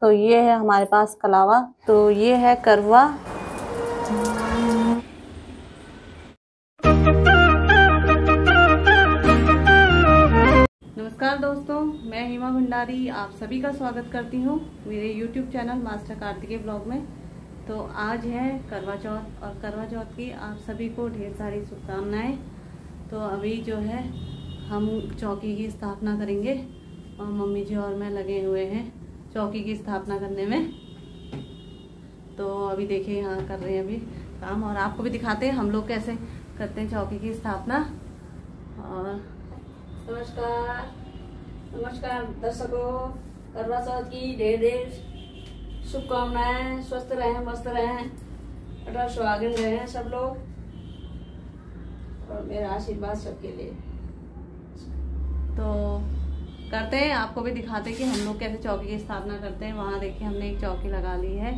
तो ये है हमारे पास कलावा, तो ये है करवा। नमस्कार दोस्तों, मैं हिमा भंडारी आप सभी का स्वागत करती हूँ मेरे YouTube channel master Kartikeya blog में। तो आज है करवा चौथ और करवा चौथ की आप सभी को ढेर सारी शुभकामनाएं। तो अभी जो है हम चौकी की स्थापना करेंगे और मम्मी जी और मैं लगे हुए हैं चौकी की स्थापना करने में। तो अभी देखिए यहाँ कर रहे हैं अभी काम, और आपको भी दिखाते हैं हम लोग कैसे करते हैं चौकी की स्थापना। और नमस्कार नमस्कार दर्शकों, करवा चौथ की ढेर ढेर शुभकामनाएं। स्वस्थ रहें, मस्त रहें, अटल सुहागिन रहें सब लोग, और मेरा आशीर्वाद सबके लिए। तो करते हैं, आपको भी दिखाते हैं कि हम लोग कैसे चौकी की स्थापना करते हैं। वहाँ देखिए हमने एक चौकी लगा ली है।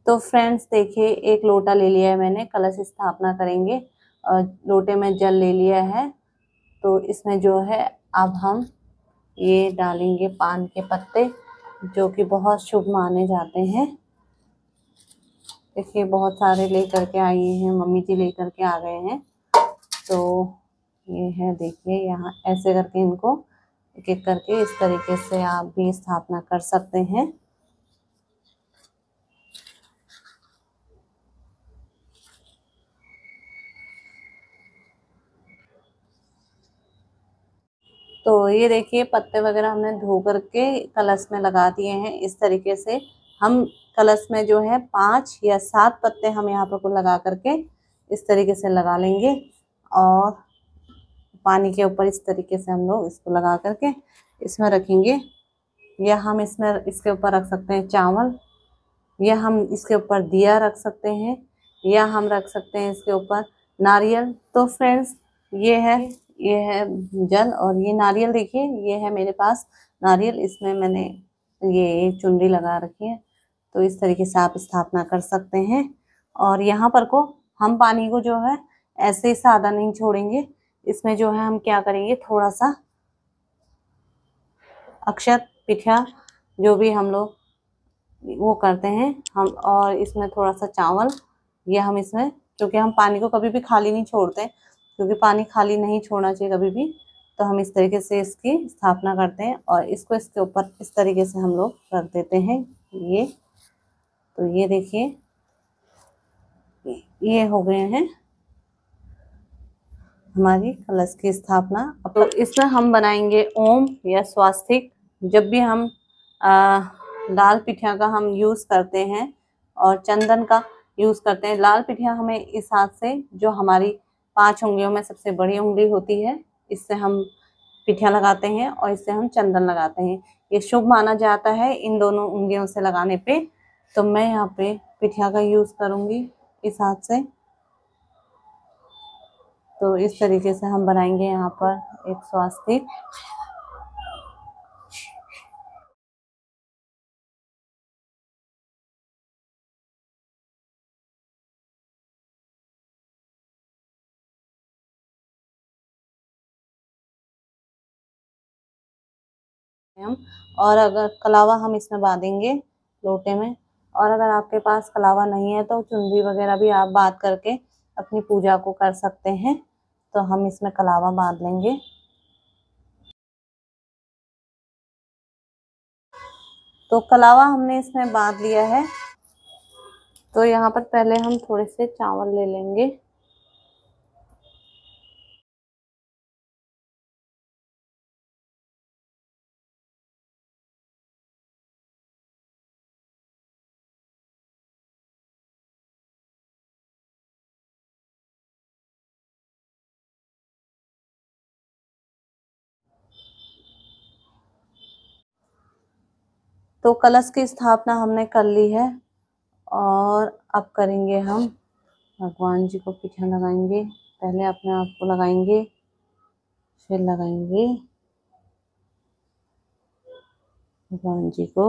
तो फ्रेंड्स देखिए, एक लोटा ले लिया है मैंने, कलश स्थापना करेंगे और लोटे में जल ले लिया है। तो इसमें जो है अब हम ये डालेंगे पान के पत्ते, जो कि बहुत शुभ माने जाते हैं। देखिए बहुत सारे लेकर के आई हैं, मम्मी जी लेकर के आ गए हैं। तो ये है, देखिए यहाँ ऐसे करके इनको एक एक करके इस तरीके से आप भी स्थापना कर सकते हैं। तो ये देखिए पत्ते वगैरह हमने धो करके कलश में लगा दिए हैं। इस तरीके से हम कलश में जो है 5 या 7 पत्ते हम यहाँ पर को लगा करके इस तरीके से लगा लेंगे, और पानी के ऊपर इस तरीके से हम लोग इसको लगा करके इसमें रखेंगे। या हम इसमें इसके ऊपर रख सकते हैं चावल, या हम इसके ऊपर दिया रख सकते हैं, या हम रख सकते हैं इसके ऊपर नारियल। तो फ्रेंड्स ये है जल, और ये नारियल देखिए, ये है मेरे पास नारियल, इसमें मैंने ये चुनरी लगा रखी है। तो इस तरीके से आप स्थापना कर सकते हैं। और यहाँ पर को हम पानी को जो है ऐसे ही सादा नहीं छोड़ेंगे, इसमें जो है हम क्या करेंगे, थोड़ा सा अक्षत पिठा जो भी हम लोग वो करते हैं हम, और इसमें थोड़ा सा चावल, ये हम इसमें, क्योंकि हम पानी को कभी भी खाली नहीं छोड़ते, क्योंकि पानी खाली नहीं छोड़ना चाहिए कभी भी। तो हम इस तरीके से इसकी स्थापना करते हैं और इसको इसके ऊपर इस तरीके से हम लोग रख देते हैं। ये तो ये देखिए ये हो गए हैं हमारी कलश की स्थापना। तो इसमें हम बनाएंगे ओम या स्वास्तिक। जब भी हम लाल पिठिया का हम यूज़ करते हैं और चंदन का यूज़ करते हैं। लाल पिठिया हमें इस हाथ से, जो हमारी 5 उंगलियों में सबसे बड़ी उंगली होती है, इससे हम पिठिया लगाते हैं और इससे हम चंदन लगाते हैं। ये शुभ माना जाता है इन दोनों उंगलियों से लगाने पे। तो मैं यहाँ पे पिठिया का यूज़ करूँगी इस हाथ से। तो इस तरीके से हम बनाएंगे यहाँ पर एक स्वास्तिक। और अगर कलावा हम इसमें बांधेंगे लोटे में, और अगर आपके पास कलावा नहीं है तो चुनरी वगैरह भी आप बांध करके अपनी पूजा को कर सकते हैं। तो हम इसमें कलावा बांध लेंगे। तो कलावा हमने इसमें बांध लिया है। तो यहाँ पर पहले हम थोड़े से चावल ले लेंगे। तो कलश की स्थापना हमने कर ली है और अब करेंगे हम भगवान जी को पीठा लगाएंगे। पहले अपने आप को लगाएंगे, फिर लगाएंगे भगवान जी को।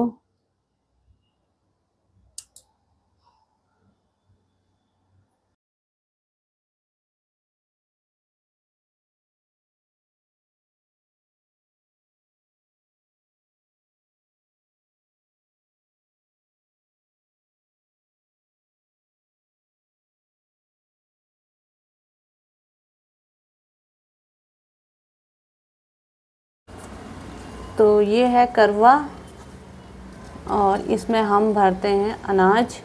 तो ये है करवा और इसमें हम भरते हैं अनाज,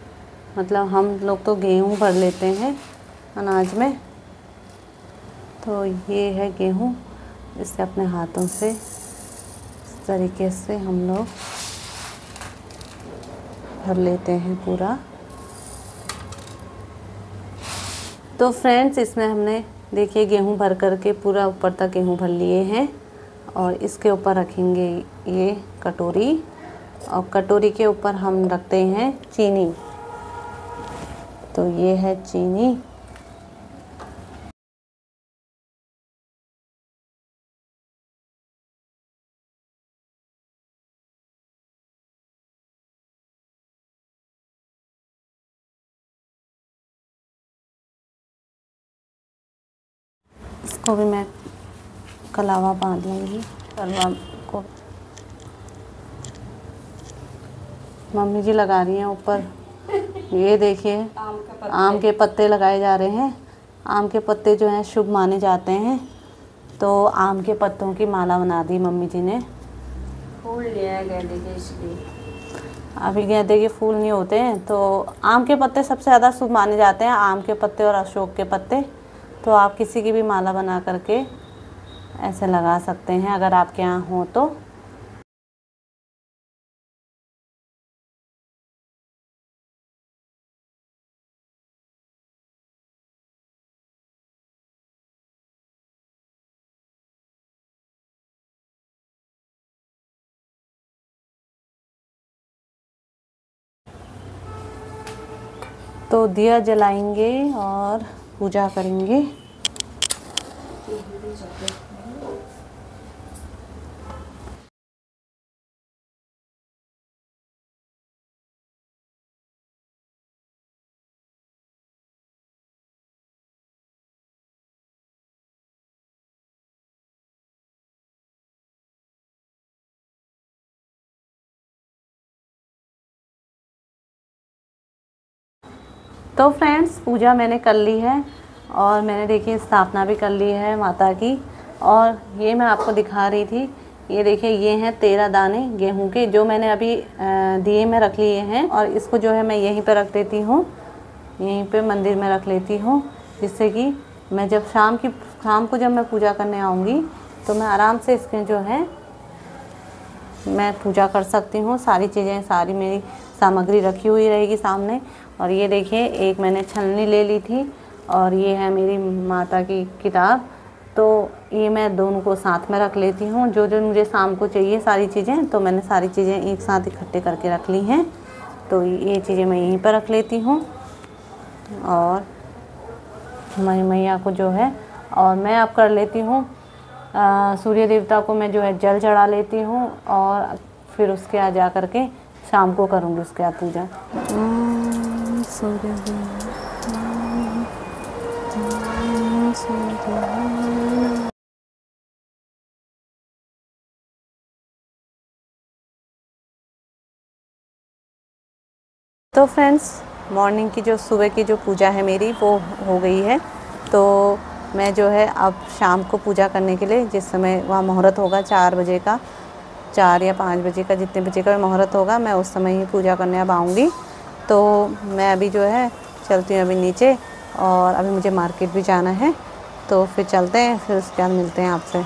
मतलब हम लोग तो गेहूँ भर लेते हैं अनाज में। तो ये है गेहूँ, इसे अपने हाथों से इस तरीके से हम लोग भर लेते हैं पूरा। तो फ्रेंड्स, इसमें हमने देखिए गेहूँ भर करके पूरा ऊपर तक गेहूँ भर लिए हैं और इसके ऊपर रखेंगे ये कटोरी और कटोरी के ऊपर हम रखते हैं चीनी। तो ये है चीनी। इसको भी मैं कलावा बांध लूँगी। कलवा को मम्मी जी लगा रही हैं ऊपर। ये देखिए आम के पत्ते लगाए जा रहे हैं। आम के पत्ते जो हैं शुभ माने जाते हैं, तो आम के पत्तों की माला बना दी मम्मी जी ने। फूल लिया है गेंदे के, इसलिए। अभी गेंदे के फूल नहीं होते हैं, तो आम के पत्ते सबसे ज़्यादा शुभ माने जाते हैं, आम के पत्ते और अशोक के पत्ते। तो आप किसी की भी माला बना करके ऐसे लगा सकते हैं अगर आपके यहाँ हो तो। तो दिया जलाएंगे और पूजा करेंगे। तो फ्रेंड्स, पूजा मैंने कर ली है और मैंने देखिए स्थापना भी कर ली है माता की। और ये मैं आपको दिखा रही थी, ये देखिए ये हैं 13 दाने गेहूं के, जो मैंने अभी दिए में रख लिए हैं। और इसको जो है मैं यहीं पे रख देती हूँ, यहीं पे मंदिर में रख लेती हूँ, जिससे कि मैं जब शाम को जब मैं पूजा करने आऊँगी तो मैं आराम से इसके जो है मैं पूजा कर सकती हूँ। सारी चीज़ें, सारी मेरी सामग्री रखी हुई रहेगी सामने। और ये देखिए एक मैंने छलनी ले ली थी और ये है मेरी माता की किताब। तो ये मैं दोनों को साथ में रख लेती हूँ। जो जो मुझे शाम को चाहिए सारी चीज़ें, तो मैंने सारी चीज़ें एक साथ इकट्ठे करके रख ली हैं। तो ये चीज़ें मैं यहीं पर रख लेती हूँ और हमारी मैया को जो है, और मैं अब कर लेती हूँ सूर्य देवता को मैं जो है जल चढ़ा लेती हूँ और फिर उसके बाद जा कर के शाम को करूँगी उसके बाद पूजा। तो फ्रेंड्स, मॉर्निंग की जो सुबह की जो पूजा है मेरी वो हो गई है। तो मैं जो है अब शाम को पूजा करने के लिए, जिस समय वहाँ मुहूर्त होगा 4 बजे का, 4 या 5 बजे का, जितने बजे का मुहूर्त होगा, मैं उस समय ही पूजा करने अब आऊँगी। तो मैं अभी जो है चलती हूँ अभी नीचे, और अभी मुझे मार्केट भी जाना है। तो फिर चलते हैं, फिर उसके बाद मिलते हैं आपसे।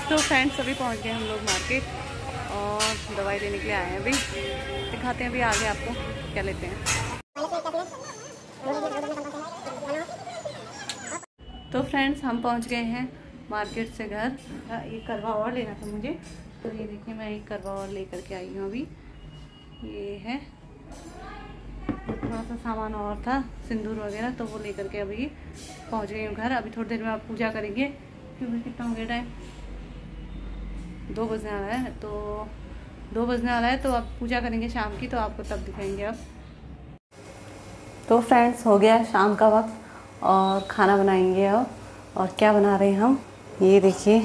तो फ्रेंड्स अभी पहुंच गए हम लोग मार्केट और दवाई लेने के लिए आए हैं। अभी दिखाते हैं अभी आगे आपको क्या लेते हैं। तो फ्रेंड्स हम पहुंच गए हैं मार्केट से घर। ये करवा और लेना था मुझे, तो ये देखिए मैं एक करवा और लेकर के आई हूँ। अभी ये है, थोड़ा सा सामान और था सिंदूर वगैरह, तो वो लेकर के अभी पहुंच गई हूँ घर। अभी थोड़ी देर में आप पूजा करेंगे क्योंकि कितना हो गया टाइम, 2 बजने वाला है। तो 2 बजने वाला है तो आप पूजा करेंगे शाम की, तो आपको तब दिखाएंगे अब। तो फ्रेंड्स हो गया शाम का वक्त और खाना बनाएंगे अब। और क्या बना रहे हैं हम, ये देखिए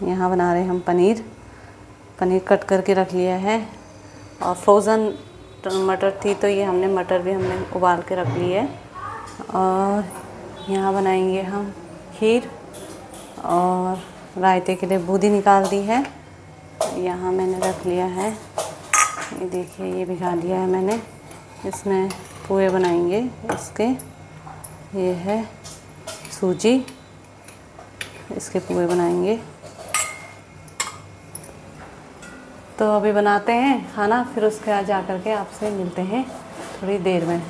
यहाँ बना रहे हैं हम पनीर कट करके रख लिया है। और फ्रोज़न मटर थी तो ये मटर भी हमने उबाल के रख ली है। और यहाँ बनाएंगे हम खीर और रायते के लिए बूंदी निकाल दी है। यहाँ मैंने रख लिया है, ये देखिए ये भिगा दिया है मैंने। इसमें पोहे बनाएंगे इसके, ये है सूजी, इसके पोहे बनाएंगे। तो अभी बनाते हैं खाना, फिर उसके बाद जा कर के आपसे मिलते हैं थोड़ी देर में।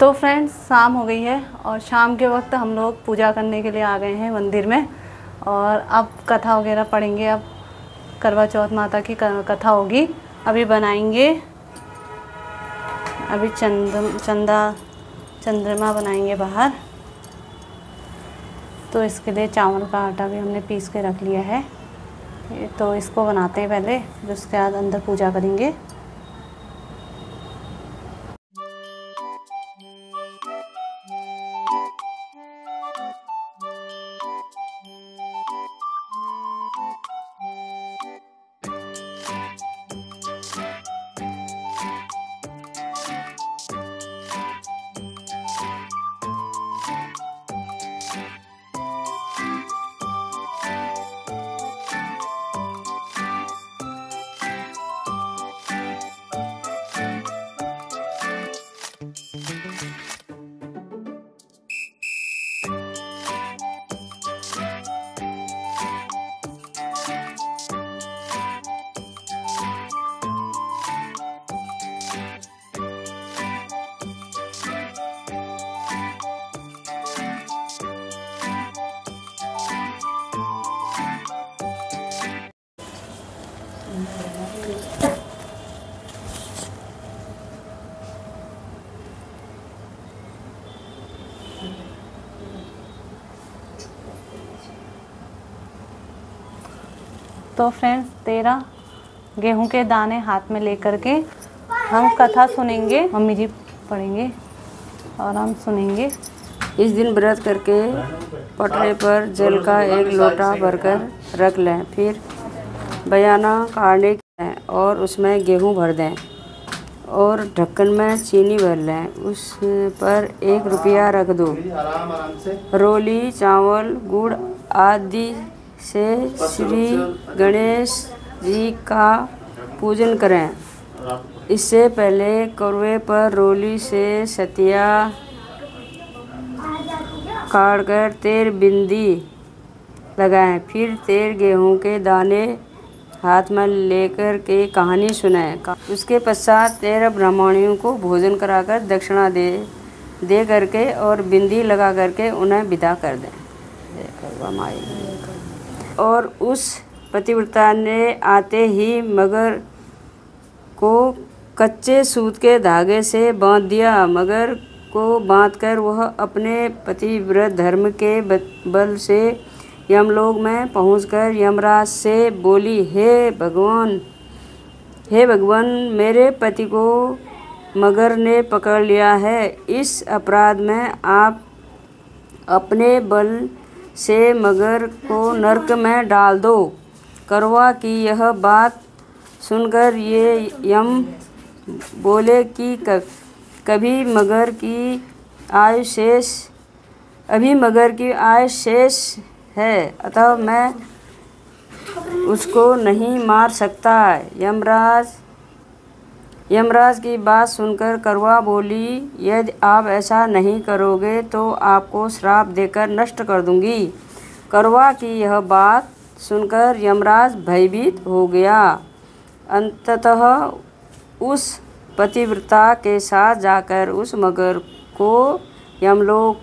तो फ्रेंड्स शाम हो गई है और शाम के वक्त हम लोग पूजा करने के लिए आ गए हैं मंदिर में। और अब कथा वगैरह पढ़ेंगे। अब करवा चौथ माता की कथा होगी। अभी बनाएंगे, अभी चंद्रमा बनाएंगे बाहर। तो इसके लिए चावल का आटा भी हमने पीस के रख लिया है। तो इसको बनाते हैं पहले, फिर उसके बाद अंदर पूजा करेंगे। तो फ्रेंड्स 13 गेहूं के दाने हाथ में लेकर के हम कथा सुनेंगे। मम्मी जी पढ़ेंगे और हम सुनेंगे। इस दिन व्रत करके पटरे पर जल का एक लोटा भरकर रख लें। फिर बयाना काढ़ने लें और उसमें गेहूं भर दें और ढक्कन में चीनी भर लें। उस पर 1 रुपया रख दो। रोली, चावल, गुड़ आदि से श्री गणेश जी का पूजन करें। इससे पहले कड़वे पर रोली से सतिया काटकर 13 बिंदी लगाएं। फिर 13 गेहूं के दाने हाथ में लेकर के कहानी सुनाएं। उसके पश्चात 13 ब्राह्मणों को भोजन कराकर दक्षिणा दे करके और बिंदी लगा करके उन्हें विदा कर दें। और उस पतिव्रता ने आते ही मगर को कच्चे सूत के धागे से बांध दिया। मगर को बांधकर वह अपने पतिव्रत धर्म के बल से यमलोक में पहुंचकर यमराज से बोली, हे भगवान, मेरे पति को मगर ने पकड़ लिया है। इस अपराध में आप अपने बल से मगर को नरक में डाल दो। करवा की यह बात सुनकर ये यम बोले कि अभी मगर की आयु शेष है, अतः मैं उसको नहीं मार सकता। यमराज की बात सुनकर करवा बोली, यदि आप ऐसा नहीं करोगे तो आपको श्राप देकर नष्ट कर दूंगी। करवा की यह बात सुनकर यमराज भयभीत हो गया। अंततः उस पतिव्रता के साथ जाकर उस मगर को यमलोक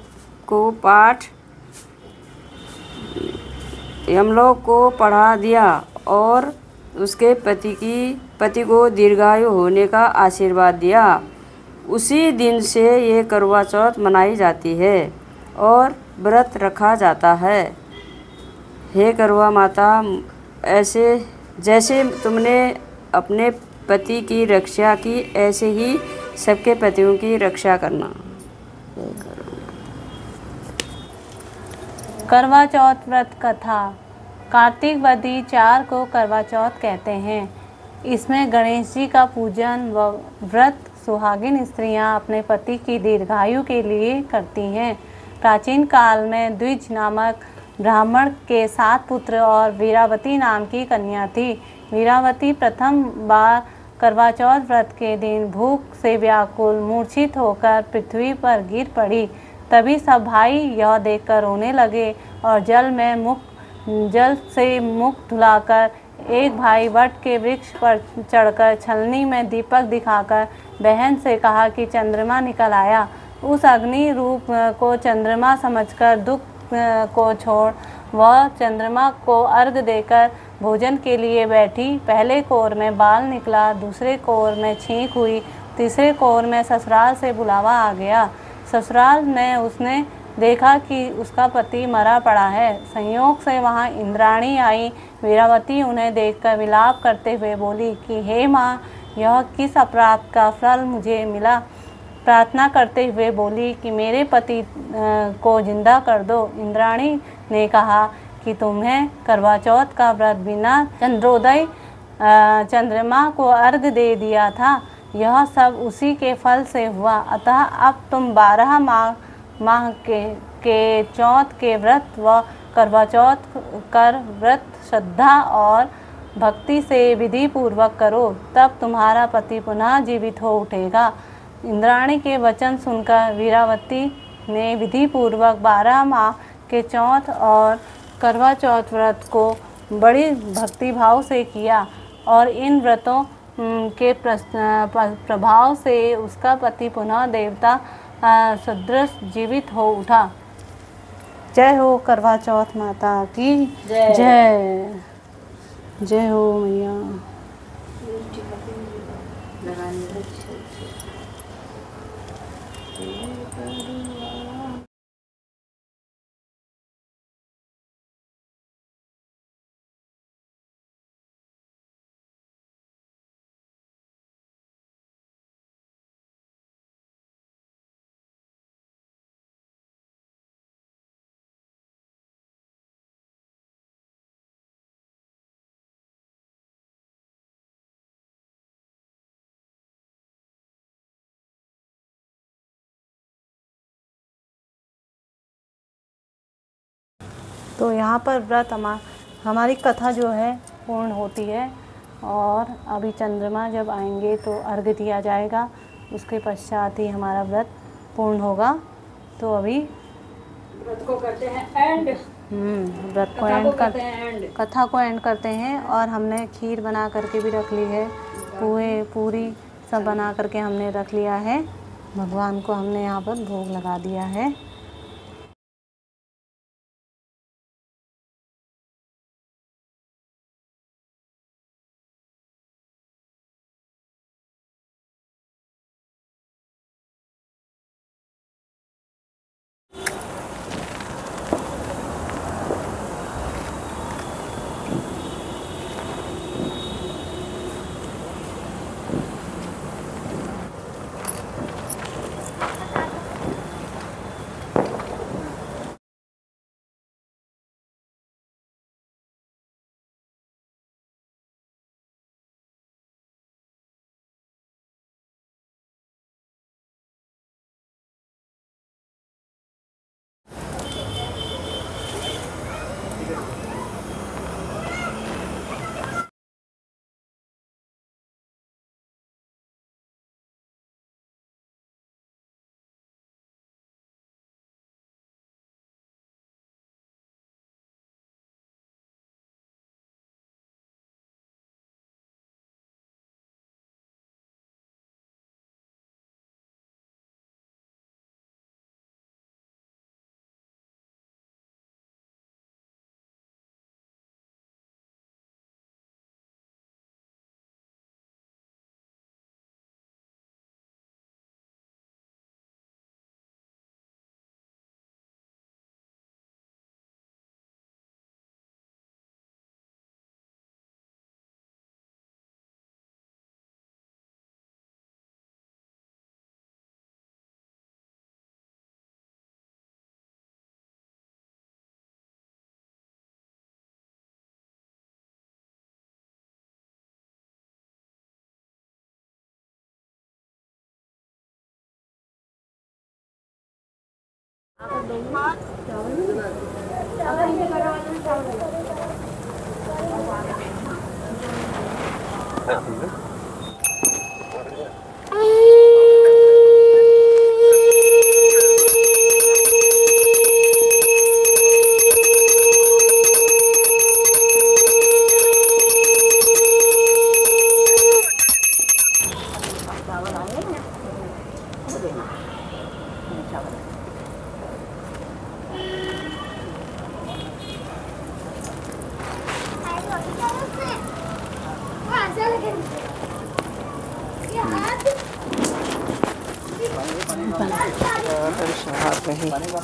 को पढ़ा दिया और उसके पति को दीर्घायु होने का आशीर्वाद दिया। उसी दिन से ये करवा चौथ मनाई जाती है और व्रत रखा जाता है। हे करवा माता, ऐसे जैसे तुमने अपने पति की रक्षा की, ऐसे ही सबके पतियों की रक्षा करना। करवा चौथ व्रत कथा। कार्तिक वदी 4 को करवा चौथ कहते हैं। इसमें गणेश जी का पूजन व व्रत सुहागिन स्त्रियां अपने पति की दीर्घायु के लिए करती हैं। प्राचीन काल में द्विज नामक ब्राह्मण के 7 पुत्र और वीरावती नाम की कन्या थी। वीरावती प्रथम बार करवा चौथ व्रत के दिन भूख से व्याकुल मूर्छित होकर पृथ्वी पर गिर पड़ी। तभी सब भाई यह देखकर रोने लगे और जल से मुख धुलाकर एक भाई वट के वृक्ष पर चढ़कर छलनी में दीपक दिखाकर बहन से कहा कि चंद्रमा निकल आया। उस अग्नि रूप को चंद्रमा समझकर दुख को छोड़ वह चंद्रमा को अर्घ देकर भोजन के लिए बैठी। पहले कोर में बाल निकला, दूसरे कोर में छींक हुई, तीसरे कोर में ससुराल से बुलावा आ गया। ससुराल में उसने देखा कि उसका पति मरा पड़ा है। संयोग से वहाँ इंद्राणी आई। वीरावती उन्हें देखकर विलाप करते हुए बोली कि हे माँ, यह किस अपराध का फल मुझे मिला। प्रार्थना करते हुए बोली कि मेरे पति को जिंदा कर दो। इंद्राणी ने कहा कि तुम्हें करवा चौथ का व्रत बिना चंद्रोदय चंद्रमा को अर्घ दे दिया था, यह सब उसी के फल से हुआ। अतः अब तुम 12 माह के चौथ के व्रत व करवा चौथ कर व्रत श्रद्धा और भक्ति से विधि पूर्वक करो, तब तुम्हारा पति पुनः जीवित हो उठेगा। इंद्राणी के वचन सुनकर वीरावती ने विधि पूर्वक 12 माह के चौथ और करवा चौथ व्रत को बड़ी भक्तिभाव से किया और इन व्रतों के प्रभाव से उसका पति पुनः देवता सदृश जीवित हो उठा। जय हो करवा चौथ माता की जय। जय हो मैया। तो यहाँ पर व्रत हमारी कथा जो है पूर्ण होती है और अभी चंद्रमा जब आएंगे तो अर्घ्य दिया जाएगा, उसके पश्चात ही हमारा व्रत पूर्ण होगा। तो अभी व्रत को करते हैं एंड। व्रत को एंड करते हैं, कथा को एंड करते हैं। और हमने खीर बना करके भी रख ली है, पोहे पूरी सब बना करके हमने रख लिया है। भगवान को हमने यहाँ पर भोग लगा दिया है।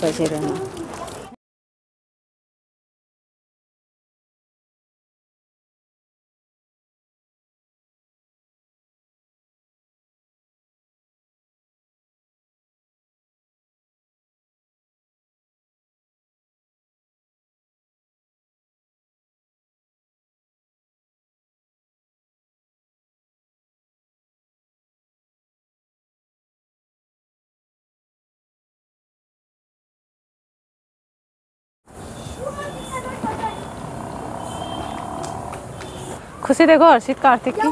बचे रहना। खुशी देखो हर्षित कार्तिक की।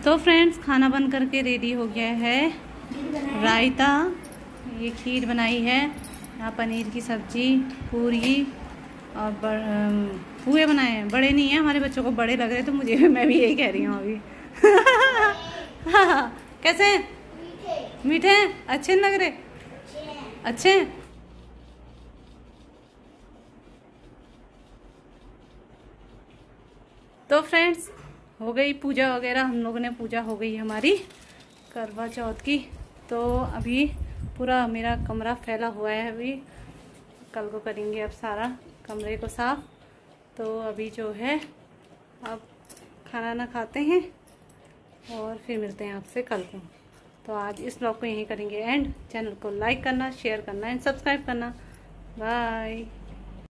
तो फ्रेंड्स खाना बन करके रेडी हो गया है। रायता, ये खीर बनाई है, यहाँ पनीर की सब्जी, पूरी और पुए बनाए हैं। बड़े नहीं हैं, हमारे बच्चों को बड़े लग रहे तो मुझे भी, मैं भी यही कह रही हूँ अभी। कैसे हैं? मीठे हैं? अच्छे नहीं लग रहे? अच्छे हैं। तो फ्रेंड्स हो गई पूजा वगैरह, हम लोगों ने पूजा हो गई हमारी करवा चौथ की। तो अभी पूरा मेरा कमरा फैला हुआ है, अभी कल को करेंगे अब सारा कमरे को साफ। तो अभी जो है अब खाना ना खाते हैं और फिर मिलते हैं आपसे कल को। तो आज इस ब्लॉग को यहीं करेंगे एंड। चैनल को लाइक करना, शेयर करना एंड सब्सक्राइब करना। बाय।